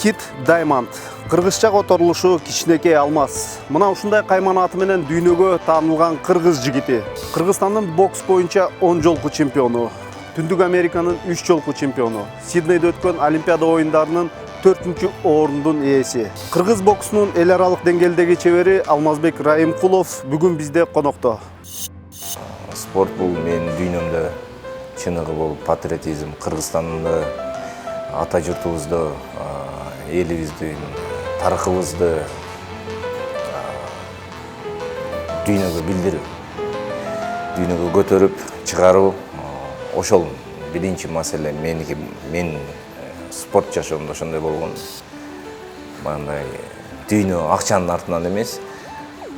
Kid Diamond. Кыргызча которулушу кичинекей алмаз. Мына ушундай кайман аты менен дүйнөгө таанылган кыргыз жигити. Кыргызстандын бокс боюнча 10 жолку чемпиону. Түндүк Американын 3 жолку чемпиону. Сиднейде өткөн Олимпиада оюндарынын 4-чү орундун ээси. Кыргыз боксунун эл аралык деңгээлдеги чебери Алмазбек Райымкулов бүгүн бизде конокто. Спорт бул менин дүйнөмдө чыныгы бул патриотизм. Кыргызстанда ата журтубузду, элибизди, тарыхыбызды дүйнөгө билдирип, дүйнөгө көтөрүп чыгаруу ошол биринчи маселе. Мен спорт жашоомдо ошондой болгон. Мындай дүйнө акчанын артынан эмес,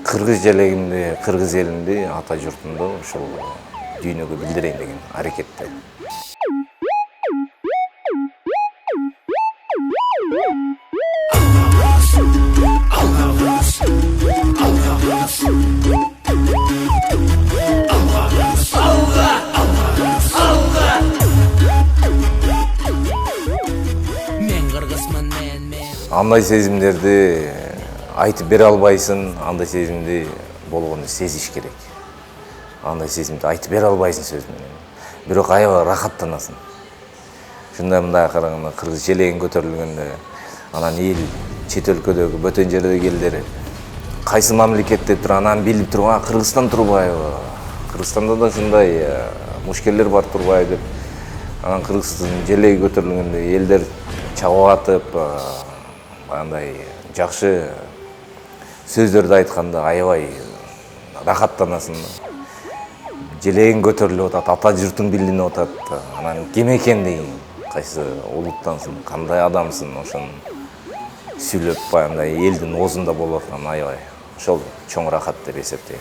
кыргыз желегимди, кыргыз элимди, ата журтумду ошол дүйнөгө билдирейин деген аракетте. Андай сезимдерди айтып бере албайсың, андай сезимди болгонду сезиш керек. Андай сезимди айтып бере албайсың сөз менен. Бирок аябай рахаттанасың. Мындай караганда кыргыз желегин көтөрүлгөндө, анан эл чет өлкөдөгү бөтөн жердеги элдер кайсы мамлекетте тур, анан билип туруп, Кыргызстан турбайбы? Кыргызстанда да ушундай мушкелер бар турбай деп, анан кыргыздын желеги көтөрүлгөндө элдер чабып атып, андай жакшы сөздөрдү айтканда аябай рахаттанасың. Желегиң көтөрүлүп атат, ата журтуң билинип атат. Анан ким экендигиң, кайсы улуттансың, кандай адамсың, ошону сүйлөп баягындай элдин оозунда болуп аткан аябай ошол чоң рахат деп эсептейм.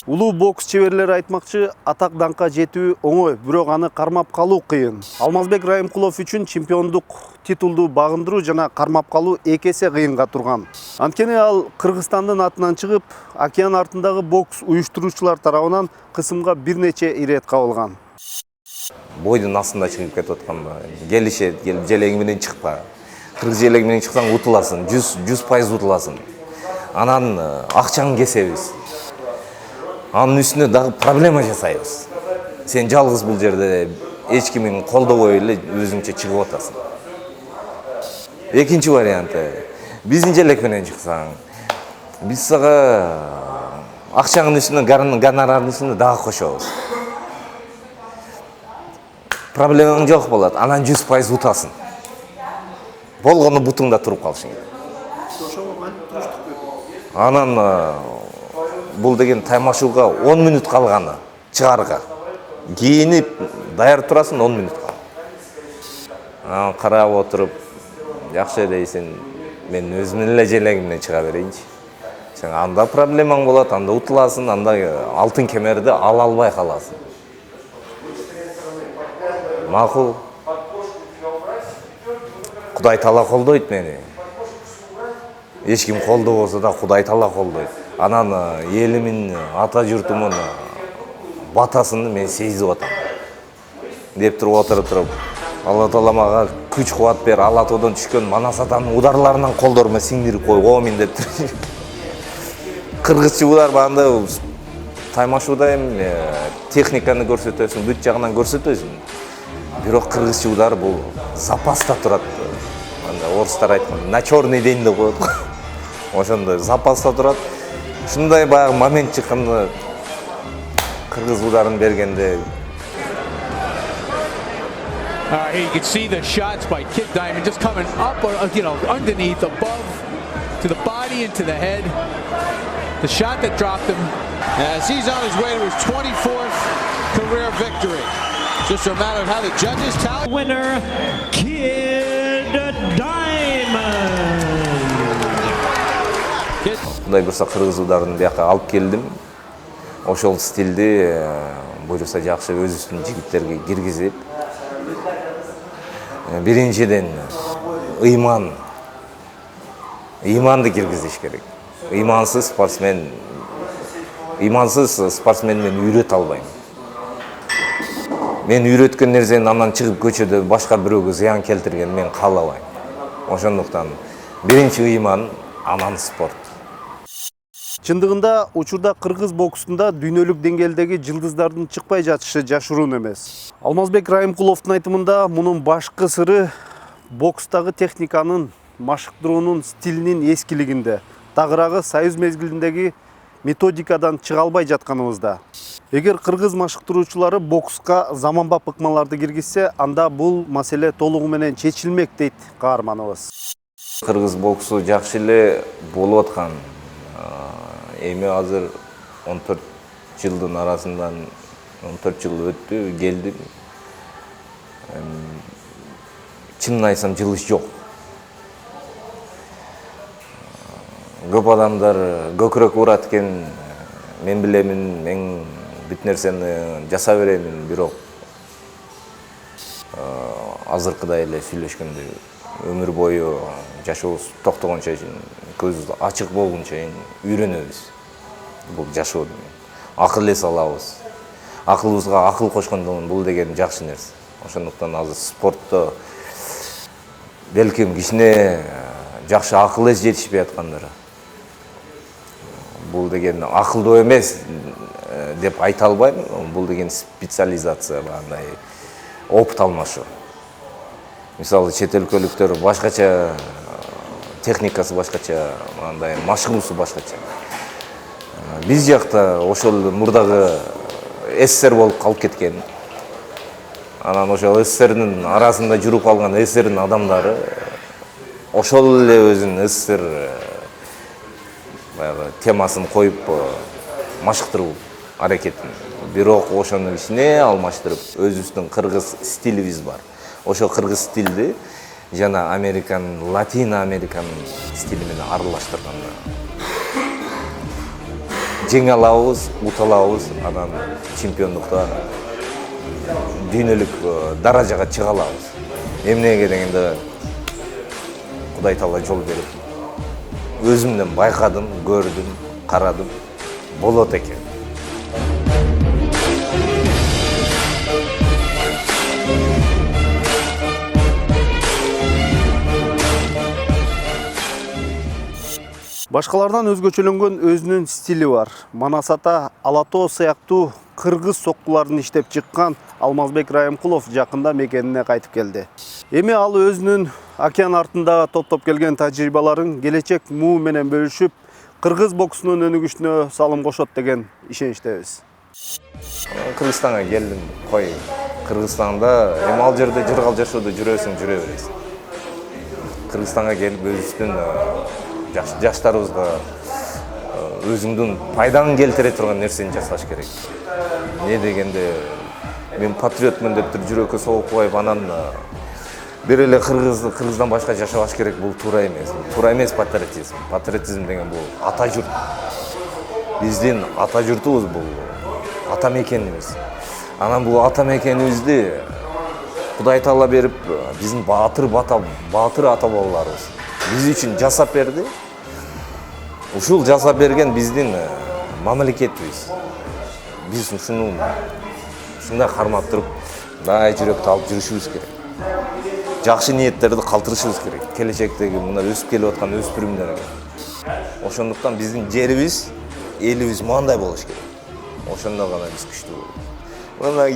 Улуу бокс чеберлери айтмакчы, атак даңкка жетүү оңой, бирок аны кармап калуу кыйын. Алмазбек Райымкулов үчүн чемпиондук титулду багындыруу жана кармап калуу эки эсе кыйынга турган. Анткени ал Кыргызстандын атынан чыгып, океан артындагы бокс уюштуруучулар тарабынан кысымга бир нече ирет кабылган. Бойдун астында чыгып кетип атканда, келишет, келип желеги менен чыкпа. Кыргыз желеги менен чыксаң утуласың, 100% утуласың. Анан акчаңды кесебиз. Анын үстүнө дагы проблема жасайбыз. Сен жалгыз бул жерде эч кимин колдобой эле өзүңчө чыгып атасың. Экинчи варианты, биздин желек менен чыксаң, биз сага акчаңдын үстүнө, гонорардын үстүнө дагы кошобуз. Проблемаң жок болот, анан 100% утасың. Болгону бутуңда туруп калышың керек. Анан бул деген таймашууга 10 мүнөт калганы чыгарга. Кийинип, даяр турасың 10 мүнөт калган. Анан карап отуруп, жакшы дейсиң, мен өзүмдүн эле желегимден чыга берейинчи. Сен анда проблемаң болот, анда утуласың, анда алтын кемерди ала албай каласың. Макул. Кудай таала колдойт мени. Эч ким колдобосо да Кудай таала колдойт. Анан элимин, ата журтумун батасын мен сезип атам. Деп туруп отуруп, Алла таала мага күч кубат бер, Ала тоодон түшкөн Манас атанын ударларынан колдорума сиңдирип кой, оомин деп туруп. Кыргызча удар банда таймашууда техниканы көрсөтөсүң, бүт жагынан көрсөтөсүң. Бирок кыргызча удар бул запаста турат. Анда орустар айткан, на чёрный день деп коет. Ошондой запаста турат. Ушундай баягы момент чыкканда кыргыз ударын бергенде. You can see the shots by Kid Diamond just coming up, underneath, above, to the body and to the head. The shot that dropped him. As he's on his way to his 24th career victory. Just a matter of how the judges tally. Winner, Kid Diamond. Кудай бурса кыргыз ударын бияка алып келдим. Ошол стилди буюрса жакшы өзүбүздүн жигиттерге киргизип, биринчиден ыйманды киргизиш керек. Ыймансыз спортсмен мен үйрөт албайм. Мен үйрөткөн нерсени андан чыгып көчөдө башка бирөөгө зыян келтирген мен каалабайм. Ошондуктан биринчи ыйман анан спорт. Чындыгында учурда кыргыз боксунда дүйнөлүк деңгээлдеги жылдыздардын чыкпай жатышы жашыруун эмес. Алмазбек Райымкуловдун айтымында мунун башкы сыры бокстагы техниканын, машыктыруунун стилинин эскилигинде, тагыраагы союз мезгилиндеги методикадан чыга албай жатканыбызда. Эгер кыргыз машыктыруучулары бокска заманбап ыкмаларды киргизсе, анда бул маселе толугу менен чечилмек дейт каарманыбыз. Кыргыз боксу жакшы эле болуп аткан. Эми азыр 14 жылдын арасынан 14 жыл өттү, келдим. Чынын айтсам жылыш жок. Көп адамдар көкүрөк урат экен, мен билемин, мен бүт нерсени жаса беремин, бирок азыркыдай эле сүйлөшкөндө өмүр бою жашообуз токтогончо чейин, көзүбүз ачык болгончо чейин үйрөнөбүз. Бул жашоо деген. Акыл эс алабыз. Акылыбызга акыл кошкондон бул деген жакшы нерсе. Ошондуктан азыр спортто белким кичине жакшы акыл эс жетишпей аткандар. Бул деген акылдуу эмес деп айта албайм. Бул деген специализация, андай опыт алмашуу. Мисалы чет өлкөлүктөр башкача, техникасы башкача, андай машыгуусу башкача. Биз жакта ошол мурдагы СССР болуп калып кеткен. Анан ошол СССРдин арасында жүрүп калган СССРдин адамдары ошол эле өзүнүн СССР темасын коюп машыктыруу аракетин. Бирок ошону кичине алмаштырып, өзүбүздүн кыргыз стилибиз бар. Ошо кыргыз стилди жана латино американ стили менен аралаштырганда жеңе алабыз, ута алабыз, анан чемпиондукта дүйнөлүк даражага чыга алабыз. Эмнеге дегенде Кудай Таала жол берип, өзүмдөн байкадым, көрдүм, карадым, болот экен. Башкалардан өзгөчөлөнгөн өзүнүн стили бар. Манас ата, Алатоо сыяктуу кыргыз соккуларын иштеп чыккан Алмазбек Райымкулов жакында мекенине кайтып келди. Эми ал өзүнүн океан артында топтоп келген тажрыйбаларын келечек муу менен бөлүшүп, кыргыз боксунун өнүгүшүнө салым кошот деген ишеничтебиз. Кыргызстанга келдим, кой. Кыргызстанда эми ал жерде жыргал жашоодо жүрөсүң, жүрө бересиң. Кыргызстанга келип өзүбүздүн жаштарыбызга өзүңдүн пайдаң келтире турган нерсени жасаш керек. Не дегенде мен патриотмун деп туруп жүрөккө согуп коюп, анан бир эле кыргыздан башка жашабаш керек, бул туура эмес. Туура эмес патриотизм. Патриотизм деген бул ата журт. Биздин ата журтубуз бул ата мекенибиз. Анан бул ата мекенибизди Кудай Таала берип, биздин баатыр ата бабаларыбыз биз үчүн жасап берди. Ушул жасап берген биздин мамлекетибиз. Биз ушуну ушундай кармап туруп, бай жүрөктү алып жүрүшүбүз керек. Жакшы ниеттерди калтырышыбыз керек. Келечектеги мына өсүп келип аткан өспүрүмдөргө. Ошондуктан биздин жерибиз, элибиз мындай болуш керек. Ошондо гана биз күчтүү болобуз. Мына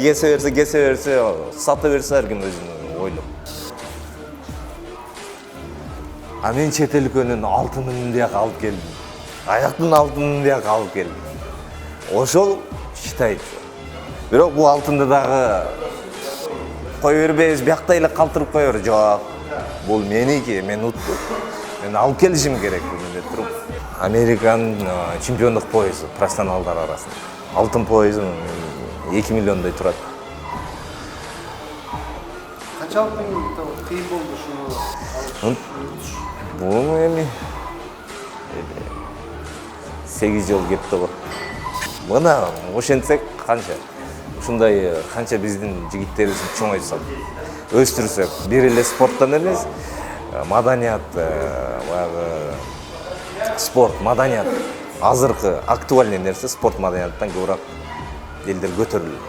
кесе берсе, сата берсе ар ким өзүнүн ойлоп. А мен чет өлкөнүн алтынын бияка алып келдим. Аяктын алтынын бияка алып келдим. Ошол читайт. Бирок бул алтынды дагы кой бербейбиз, биякта эле калтырып кой бер. Жок. Бул меники, мен уттум. Мен алып келишим керек деп туруп. Американ чемпиондук поясу профессионалдар арасында. Алтын поясым 2 миллиондой турат. Канчалык кыйын болду ушуну? Бул эми 8 жыл кетти го. Мына ошентсек канча? Ушундай канча биздин жигиттерибизди чоңойтсак, өстүрсөк, бир эле спорттон эмес, маданият, спорт, маданият, азыркы актуальный нерсе спорт маданияттан көбүрөөк элдер көтөрүлөт.